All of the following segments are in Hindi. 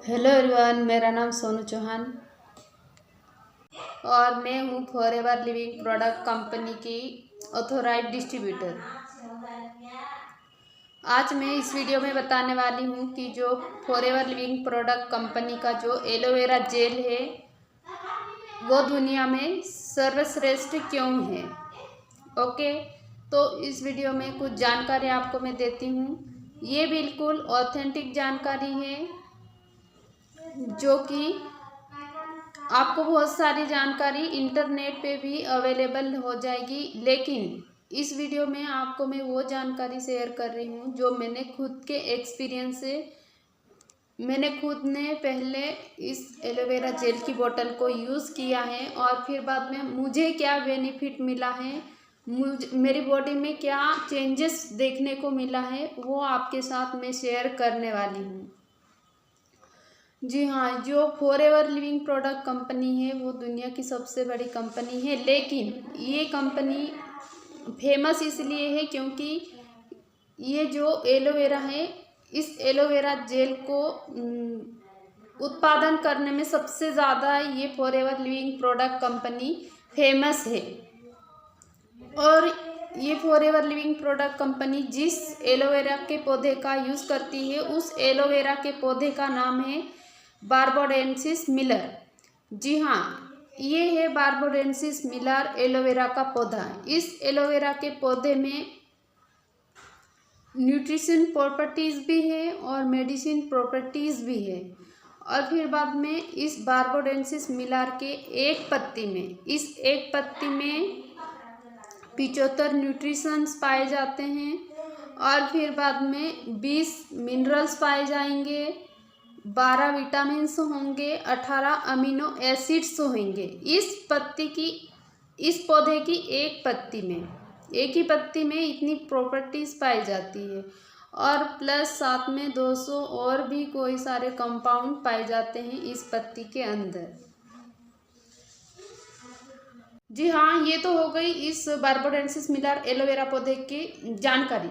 हेलो एवरीवन, मेरा नाम सोनू चौहान और मैं हूँ फॉरएवर लिविंग प्रोडक्ट कंपनी की ऑथोराइज्ड डिस्ट्रीब्यूटर। आज मैं इस वीडियो में बताने वाली हूँ कि जो फॉरएवर लिविंग प्रोडक्ट कंपनी का जो एलोवेरा जेल है वो दुनिया में सर्वश्रेष्ठ क्यों है। ओके, तो इस वीडियो में कुछ जानकारी आपको मैं देती हूँ। ये बिल्कुल ऑथेंटिक जानकारी है, जो कि आपको बहुत सारी जानकारी इंटरनेट पे भी अवेलेबल हो जाएगी, लेकिन इस वीडियो में आपको मैं वो जानकारी शेयर कर रही हूँ जो मैंने खुद के एक्सपीरियंस से मैंने खुद ने पहले इस एलोवेरा जेल की बोतल को यूज़ किया है और फिर बाद में मुझे क्या बेनिफिट मिला है, मेरी बॉडी में क्या चेंजेस देखने को मिला है, वो आपके साथ मैं शेयर करने वाली हूँ। जी हाँ, जो फॉरएवर लिविंग प्रोडक्ट कंपनी है वो दुनिया की सबसे बड़ी कंपनी है, लेकिन ये कंपनी फेमस इसलिए है क्योंकि ये जो एलोवेरा है, इस एलोवेरा जेल को उत्पादन करने में सबसे ज़्यादा ये forever living product company famous है। और ये फॉरएवर लिविंग प्रोडक्ट कंपनी जिस एलोवेरा के पौधे का यूज़ करती है, उस एलोवेरा के पौधे का नाम है बार्बाडेंसिस मिलर। जी हाँ, ये है बार्बाडेंसिस मिलर एलोवेरा का पौधा। इस एलोवेरा के पौधे में न्यूट्रिशन प्रॉपर्टीज़ भी है और मेडिसिन प्रॉपर्टीज़ भी है। और फिर बाद में इस बार्बाडेंसिस मिलर के एक पत्ती में 75 न्यूट्रिशंस पाए जाते हैं और फिर बाद में 20 मिनरल्स पाए जाएंगे, 12 विटामिन्स होंगे, 18 अमीनो एसिड्स होंगे। इस पौधे की एक ही पत्ती में इतनी प्रॉपर्टीज़ पाई जाती है और प्लस साथ में 200 और भी कोई सारे कंपाउंड पाए जाते हैं इस पत्ती के अंदर। जी हाँ, ये तो हो गई इस बार्बाडेंसिस मिलर एलोवेरा पौधे की जानकारी।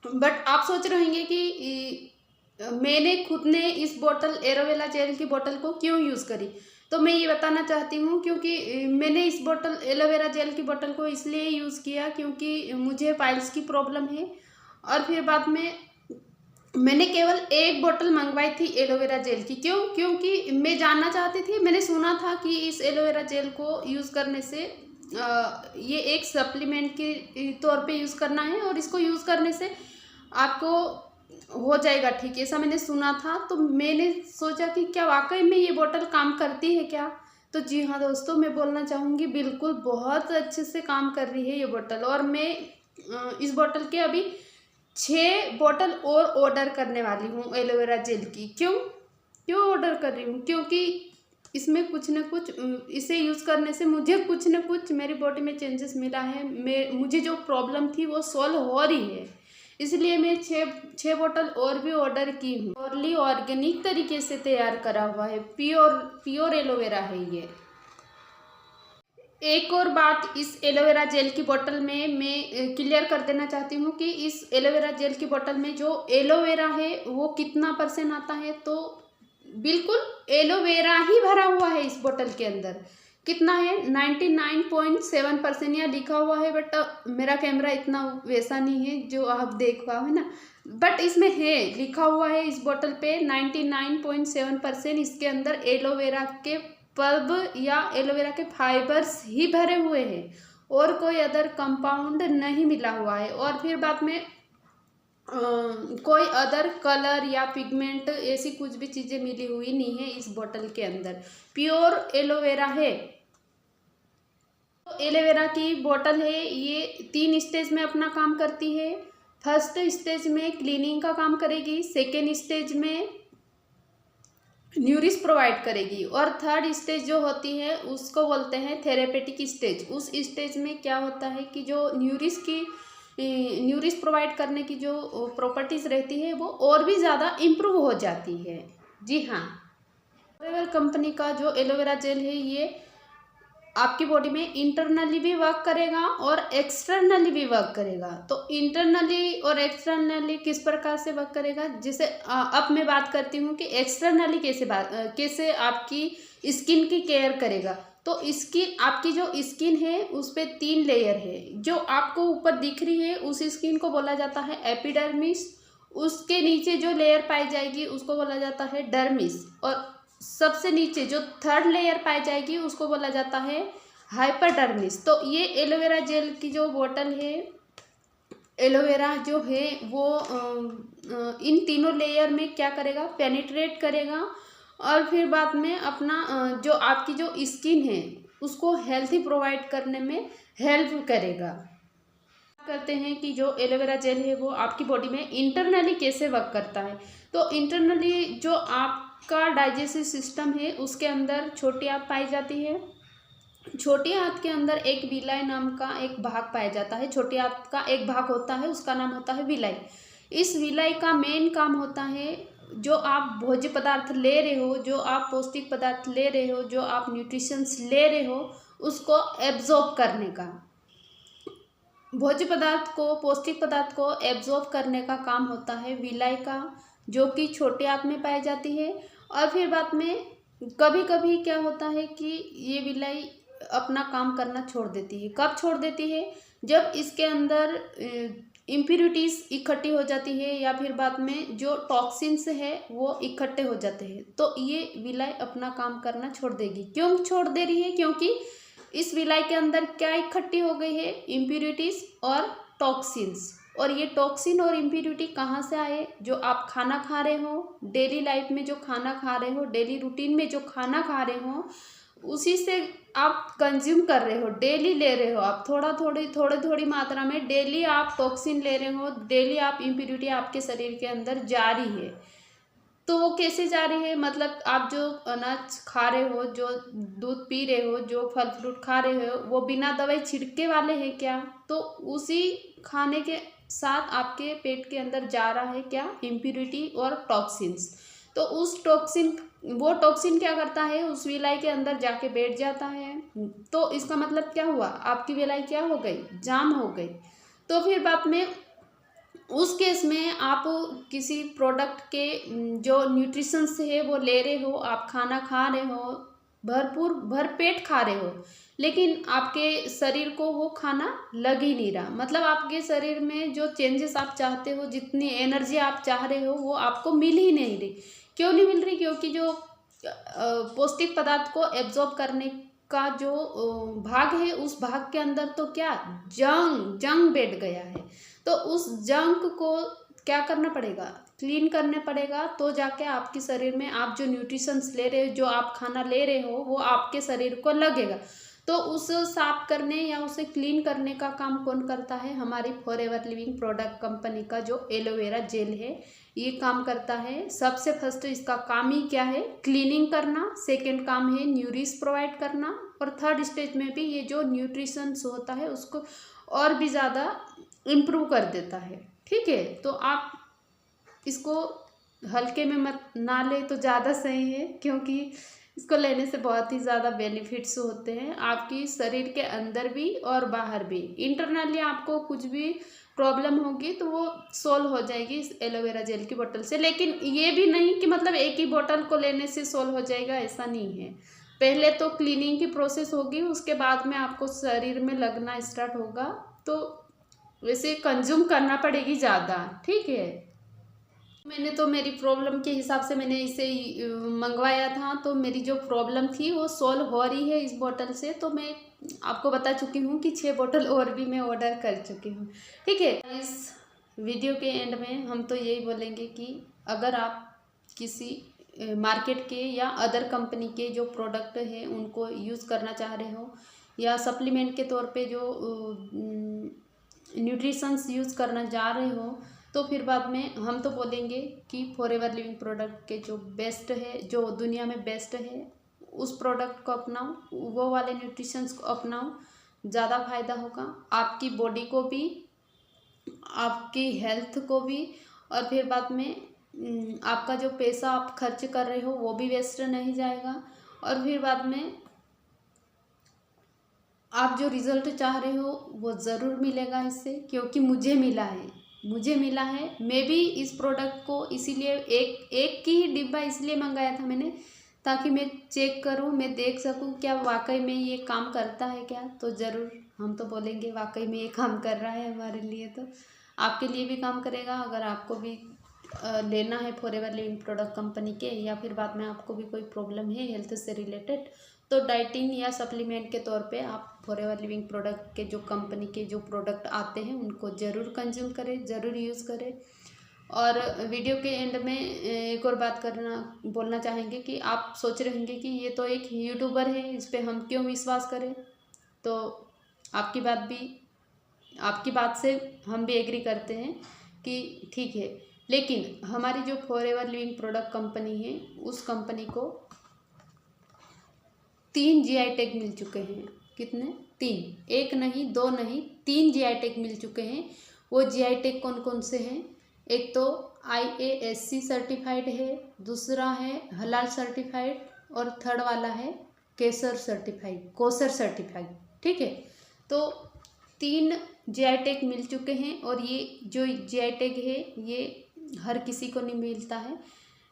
बट आप सोच रहे होंगे कि मैंने खुद ने इस बोतल एलोवेरा जेल की बोतल को क्यों यूज़ करी। तो मैं ये बताना चाहती हूँ क्योंकि मैंने इस बोतल एलोवेरा जेल की बोतल को इसलिए यूज़ किया क्योंकि मुझे पाइल्स की प्रॉब्लम है। और फिर बाद में मैंने केवल एक बोतल मंगवाई थी एलोवेरा जेल की। क्योंकि मैं जानना चाहती थी, मैंने सुना था कि इस एलोवेरा जेल को यूज़ करने से ये एक सप्लीमेंट के तौर पे यूज़ करना है और इसको यूज़ करने से आपको हो जाएगा ठीक, ऐसा मैंने सुना था। तो मैंने सोचा कि क्या वाकई में ये बोतल काम करती है क्या। तो जी हाँ दोस्तों, मैं बोलना चाहूँगी बिल्कुल बहुत अच्छे से काम कर रही है ये बोतल। और मैं इस बोतल के अभी 6 बोतल और ऑर्डर करने वाली हूँ एलोवेरा जेल की। क्यों ऑर्डर कर रही हूँ, क्योंकि इसमें कुछ न कुछ इसे यूज़ करने से मुझे कुछ न कुछ मेरी बॉडी में चेंजेस मिला है। मुझे जो प्रॉब्लम थी वो सॉल्व हो रही है, इसलिए मैं 6 बोतल और भी ऑर्डर की हूँ। प्योरली ऑर्गेनिक तरीके से तैयार करा हुआ है, प्योर एलोवेरा है ये। एक और बात इस एलोवेरा जेल की बोतल में मैं क्लियर कर देना चाहती हूँ कि इस एलोवेरा जेल की बोतल में जो एलोवेरा है वो कितना % आता है। तो बिल्कुल एलोवेरा ही भरा हुआ है इस बोतल के अंदर। कितना है, 99.7% यहाँ लिखा हुआ है, बट मेरा कैमरा इतना वैसा नहीं है जो आप देख पाओ, है ना। बट इसमें है, लिखा हुआ है इस बोतल पे 99.7% इसके अंदर एलोवेरा के पल्प या एलोवेरा के फाइबर्स ही भरे हुए हैं और कोई अदर कंपाउंड नहीं मिला हुआ है। और फिर बाद में कोई अदर कलर या पिगमेंट ऐसी कुछ भी चीज़ें मिली हुई नहीं है इस बोतल के अंदर। प्योर एलोवेरा है। एलोवेरा की बोतल है, ये 3 स्टेज में अपना काम करती है। फर्स्ट स्टेज में क्लीनिंग का काम करेगी, सेकेंड स्टेज में न्यूरिश प्रोवाइड करेगी और थर्ड स्टेज जो होती है उसको बोलते हैं थेरेपेटिक स्टेज। उस स्टेज में क्या होता है कि जो न्यूरिश प्रोवाइड करने की जो प्रॉपर्टीज़ रहती है वो और भी ज़्यादा इम्प्रूव हो जाती है। जी हाँ, फॉरएवर कंपनी का जो एलोवेरा जेल है ये आपकी बॉडी में इंटरनली भी वर्क करेगा और एक्सटर्नली भी वर्क करेगा। तो इंटरनली और एक्सटर्नली किस प्रकार से वर्क करेगा, जिसे अब मैं बात करती हूँ कि एक्सटर्नली कैसे आपकी स्किन की केयर करेगा। तो स्किन, आपकी जो स्किन है उस पे 3 लेयर है। जो आपको ऊपर दिख रही है उस स्किन को बोला जाता है एपिडर्मिस। उसके नीचे जो लेयर पाई जाएगी उसको बोला जाता है डर्मिस, और सबसे नीचे जो 3rd लेयर पाई जाएगी उसको बोला जाता है हाइपरडर्मिस। तो ये एलोवेरा जेल की जो बोतल है, एलोवेरा जो है वो इन तीनों लेयर में क्या करेगा, पेनिट्रेट करेगा, और फिर बाद में अपना जो आपकी जो स्किन है उसको हेल्थी प्रोवाइड करने में हेल्प करेगा। करते हैं कि जो एलोवेरा जेल है वो आपकी बॉडी में इंटरनली कैसे वर्क करता है। तो इंटरनली जो आपका डाइजेस्टिव सिस्टम है उसके अंदर छोटी आंत पाई जाती है। छोटी आंत के अंदर एक विलाई नाम का एक भाग पाया जाता है। छोटी आंत का एक भाग होता है, उसका नाम होता है विलाई। इस विलाई का मेन काम होता है, जो आप भोज्य पदार्थ ले रहे हो, जो आप पौष्टिक पदार्थ ले रहे हो, जो आप न्यूट्रिशंस ले रहे हो, उसको एब्जॉर्ब करने का। भोज्य पदार्थ को, पौष्टिक पदार्थ को एब्जॉर्ब करने का काम होता है विलाई का, जो कि छोटे आंत में पाई जाती है। और फिर बाद में कभी कभी क्या होता है कि ये विलाई अपना काम करना छोड़ देती है। कब छोड़ देती है, जब इसके अंदर इम्प्यूरिटीज इकट्ठी हो जाती है, या फिर बाद में जो टॉक्सिन्स है वो इकट्ठे हो जाते हैं, तो ये विलाई अपना काम करना छोड़ देगी। क्यों छोड़ दे रही है, क्योंकि इस विलाई के अंदर क्या इकट्ठी हो गई है, इम्प्यूरिटीज और टॉक्सिन्स। और ये टॉक्सिन और इम्प्यूरिटी कहाँ से आए, जो आप खाना खा रहे हो, डेली लाइफ में जो खाना खा रहे हो, डेली रूटीन में जो खाना खा रहे हो, उसी से आप कंज्यूम कर रहे हो, डेली ले रहे हो आप, थोड़ी मात्रा में डेली आप टॉक्सिन ले रहे हो, डेली आप इम्प्यूरिटी आपके शरीर के अंदर जा रही है। तो वो कैसे जा रही है, मतलब आप जो अनाज खा रहे हो, जो दूध पी रहे हो, जो फल फ्रूट खा रहे हो, वो बिना दवाई छिड़के वाले हैं क्या, तो उसी खाने के साथ आपके पेट के अंदर जा रहा है क्या, इम्प्यूरिटी और टॉक्सिन्स। तो उस टॉक्सिन, वो टॉक्सिन क्या करता है, उस विलाई के अंदर जाके बैठ जाता है। तो इसका मतलब क्या हुआ, आपकी विलाई क्या हो गई, जाम हो गई। तो फिर बाद में उस केस में आप किसी प्रोडक्ट के जो न्यूट्रिशंस है वो ले रहे हो, आप खाना खा रहे हो, भरपूर भरपेट खा रहे हो, लेकिन आपके शरीर को वो खाना लग ही नहीं रहा। मतलब आपके शरीर में जो चेंजेस आप चाहते हो, जितनी एनर्जी आप चाह रहे हो, वो आपको मिल ही नहीं रही। क्यों नहीं मिल रही, क्योंकि जो पौष्टिक पदार्थ को एब्जॉर्ब करने का जो भाग है, उस भाग के अंदर तो क्या जंग बैठ गया है। तो उस जंक को क्या करना पड़ेगा, क्लीन करने पड़ेगा, तो जाके आपके शरीर में आप जो न्यूट्रिशंस ले रहे हो, जो आप खाना ले रहे हो, वो आपके शरीर को लगेगा। तो उस साफ करने या उसे क्लीन करने का काम कौन करता है, हमारी फॉरएवर लिविंग प्रोडक्ट कंपनी का जो एलोवेरा जेल है ये काम करता है। सबसे फर्स्ट इसका काम ही क्या है, क्लीनिंग करना। सेकेंड काम है न्यूरिश प्रोवाइड करना, और थर्ड स्टेज में भी ये जो न्यूट्रिशंस होता है उसको और भी ज़्यादा इम्प्रूव कर देता है। ठीक है, तो आप इसको हल्के में मत ना ले तो ज़्यादा सही है, क्योंकि इसको लेने से बहुत ही ज़्यादा बेनिफिट्स होते हैं आपकी शरीर के अंदर भी और बाहर भी। इंटरनली आपको कुछ भी प्रॉब्लम होगी तो वो सॉल्व हो जाएगी इस एलोवेरा जेल की बोतल से। लेकिन ये भी नहीं कि मतलब एक ही बोतल को लेने से सॉल्व हो जाएगा, ऐसा नहीं है। पहले तो क्लीनिंग की प्रोसेस होगी, उसके बाद में आपको शरीर में लगना स्टार्ट होगा, तो वैसे कंज्यूम करना पड़ेगी ज़्यादा। ठीक है, मैंने तो मेरी प्रॉब्लम के हिसाब से मैंने इसे मंगवाया था, तो मेरी जो प्रॉब्लम थी वो सॉल्व हो रही है इस बोतल से। तो मैं आपको बता चुकी हूँ कि 6 बोतल और भी मैं ऑर्डर कर चुकी हूँ। ठीक है, इस वीडियो के एंड में हम तो यही बोलेंगे कि अगर आप किसी मार्केट के या अदर कंपनी के जो प्रोडक्ट है उनको यूज़ करना चाह रहे हो, या सप्लीमेंट के तौर पे जो न्यूट्रिशंस यूज़ करना जा रहे हो, तो फिर बाद में हम तो बोलेंगे कि फॉरएवर लिविंग प्रोडक्ट के जो बेस्ट है, जो दुनिया में बेस्ट है, उस प्रोडक्ट को अपनाओ, वो वाले न्यूट्रिशंस को अपनाओ, ज़्यादा फायदा होगा आपकी बॉडी को भी, आपकी हेल्थ को भी, और फिर बाद में आपका जो पैसा आप खर्च कर रहे हो वो भी वेस्ट नहीं जाएगा। और फिर बाद में आप जो रिज़ल्ट चाह रहे हो वो ज़रूर मिलेगा इससे, क्योंकि मुझे मिला है। मैं भी इस प्रोडक्ट को इसीलिए एक की ही डिब्बा इसलिए मंगाया था मैंने, ताकि मैं चेक करूं, मैं देख सकूं क्या वाकई में ये काम करता है क्या। तो ज़रूर हम तो बोलेंगे वाकई में ये काम कर रहा है हमारे लिए, तो आपके लिए भी काम करेगा। अगर आपको भी लेना है फॉरएवर लिविंग प्रोडक्ट कंपनी के, या फिर बाद में आपको भी कोई प्रॉब्लम है हेल्थ से रिलेटेड, तो डाइटिंग या सप्लीमेंट के तौर पे आप फॉरएवर लिविंग प्रोडक्ट के जो कंपनी के जो प्रोडक्ट आते हैं उनको ज़रूर कंज्यूम करें, ज़रूर यूज़ करें। और वीडियो के एंड में एक और बात बोलना चाहेंगे कि आप सोच रहे होंगे कि ये तो एक यूट्यूबर है, इस पर हम क्यों विश्वास करें। तो आपकी बात से हम भी एग्री करते हैं कि ठीक है, लेकिन हमारी जो फॉरएवर लिविंग प्रोडक्ट कंपनी है उस कंपनी को 3 GI टैग मिल चुके हैं। कितने? 3, 1 नहीं 2 नहीं 3 GI टैग मिल चुके हैं। वो GI टैग कौन कौन से हैं? एक तो IASC सर्टिफाइड है, दूसरा है हलाल सर्टिफाइड, और थर्ड वाला है कोसर सर्टिफाइड। ठीक है, तो 3 GI टैग मिल चुके हैं, और ये जो GI टैग है ये हर किसी को नहीं मिलता है।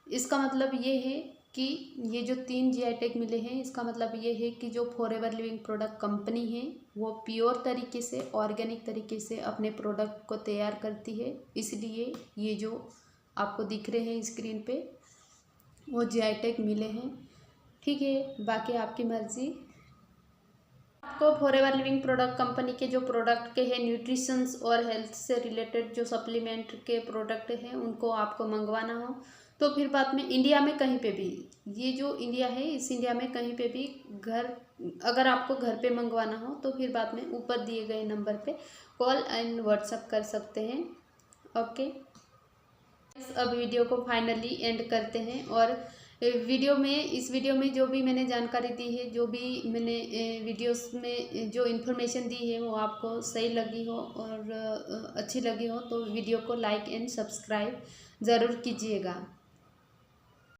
इसका मतलब ये है कि ये जो 3 GI टैग मिले हैं, इसका मतलब ये है कि जो फॉरएवर लिविंग प्रोडक्ट कंपनी है वो प्योर तरीके से, ऑर्गेनिक तरीके से अपने प्रोडक्ट को तैयार करती है। इसलिए ये जो आपको दिख रहे हैं स्क्रीन पे वो GI टैग मिले हैं। ठीक है, बाकी आपकी मर्ज़ी। आपको फॉरएवर लिविंग प्रोडक्ट कंपनी के जो प्रोडक्ट के हैं न्यूट्रिशंस और हेल्थ से रिलेटेड जो सप्लीमेंट के प्रोडक्ट हैं उनको आपको मंगवाना हो, तो फिर बाद में इंडिया में कहीं पे भी, ये जो इंडिया है इस इंडिया में कहीं पे भी अगर आपको घर पे मंगवाना हो तो फिर बाद में ऊपर दिए गए नंबर पे कॉल एंड व्हाट्सएप कर सकते हैं। ओके, अब वीडियो को फाइनली एंड करते हैं। और इस वीडियो में जो भी मैंने जानकारी दी है, जो भी मैंने वीडियोस में जो इन्फॉर्मेशन दी है वो आपको सही लगी हो और अच्छी लगी हो तो वीडियो को लाइक एंड सब्सक्राइब ज़रूर कीजिएगा।